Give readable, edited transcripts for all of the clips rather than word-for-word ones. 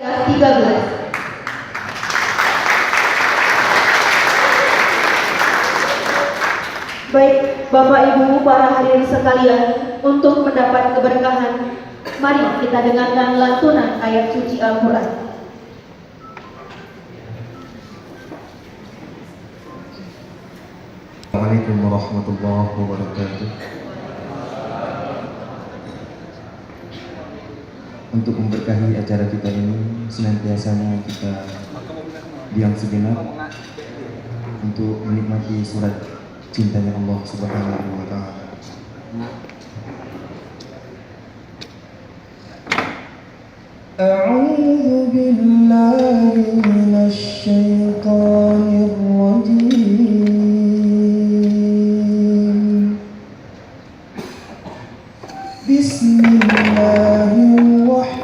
13. Baik, Bapak Ibu para hadirin sekalian, untuk mendapat keberkahan, mari kita dengarkan lantunan ayat suci Al-Quran. Assalamualaikum warahmatullahi wabarakatuh. Untuk memberkahi acara kita ini, senantiasanya kita diam sejenak untuk menikmati surat cintanya Allah Subhanahu wa Ta'ala. A'udzu billahi minasy syaithanir rajim. Bismillahirrahmanirrahim.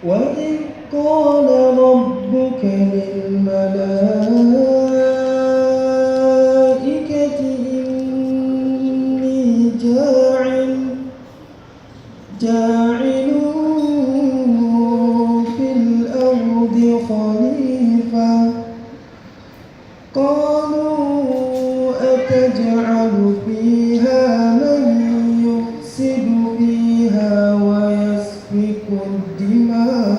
Wa idh qala rabbuka lil malaikati inni ja'ilun fil ardi khalifah. قالوا أتجعل فيها من يفسد فيها ويسفك الدماء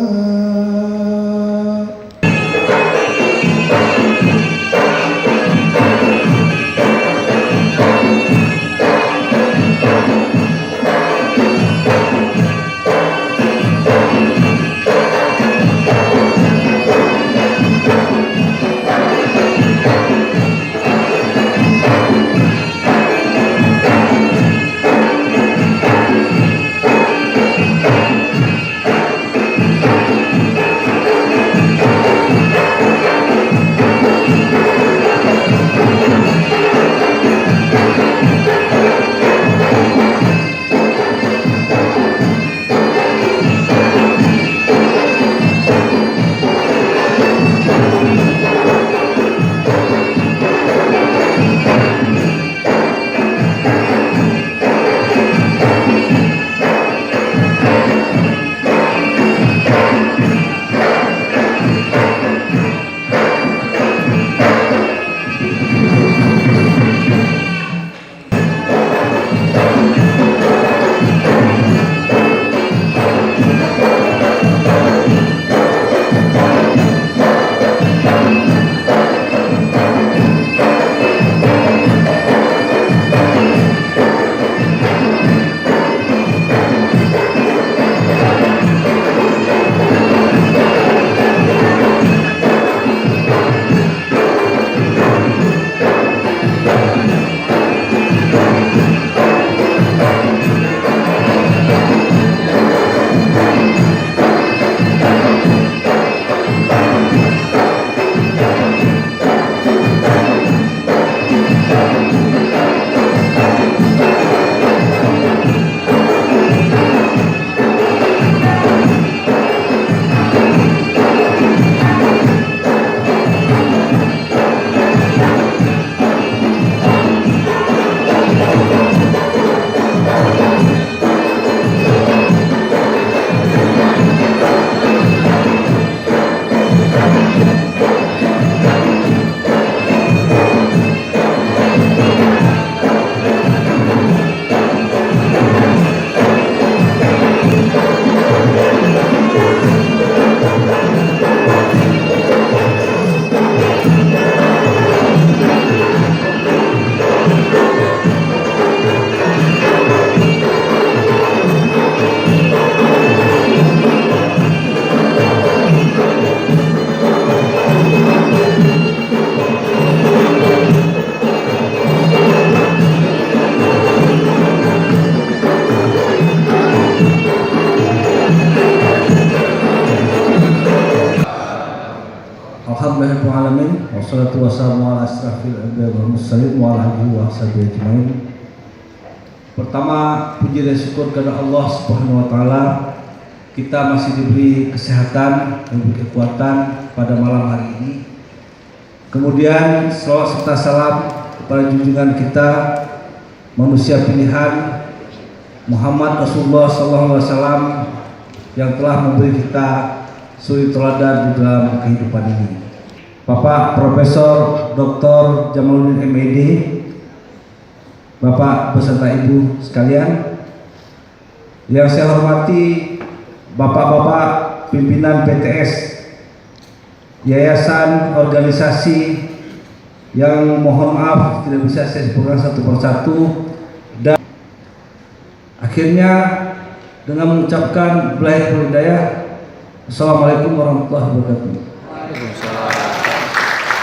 Alhamdulillahirrahmanirrahim. Wassalatu wassalamu ala asrafil anbiya'i wal mursalin wa ala alihi wa sahbihi ajmain. Pertama, puji dan syukur kepada Allah Subhanahu wa taala. Kita masih diberi kesehatan dan diberi kekuatan pada malam hari ini. Kemudian selawat serta salam kepada junjungan kita manusia pilihan Muhammad Rasulullah SAW yang telah memberi kita suri teladan di dalam kehidupan ini. Bapak Profesor Dr. Jamaluddin MID, Bapak beserta Ibu sekalian, yang saya hormati Bapak-bapak pimpinan PTS, yayasan, organisasi yang mohon maaf tidak bisa saya sebutkan satu persatu, dan akhirnya dengan mengucapkan billahi wal hidayah, Assalamualaikum warahmatullahi wabarakatuh.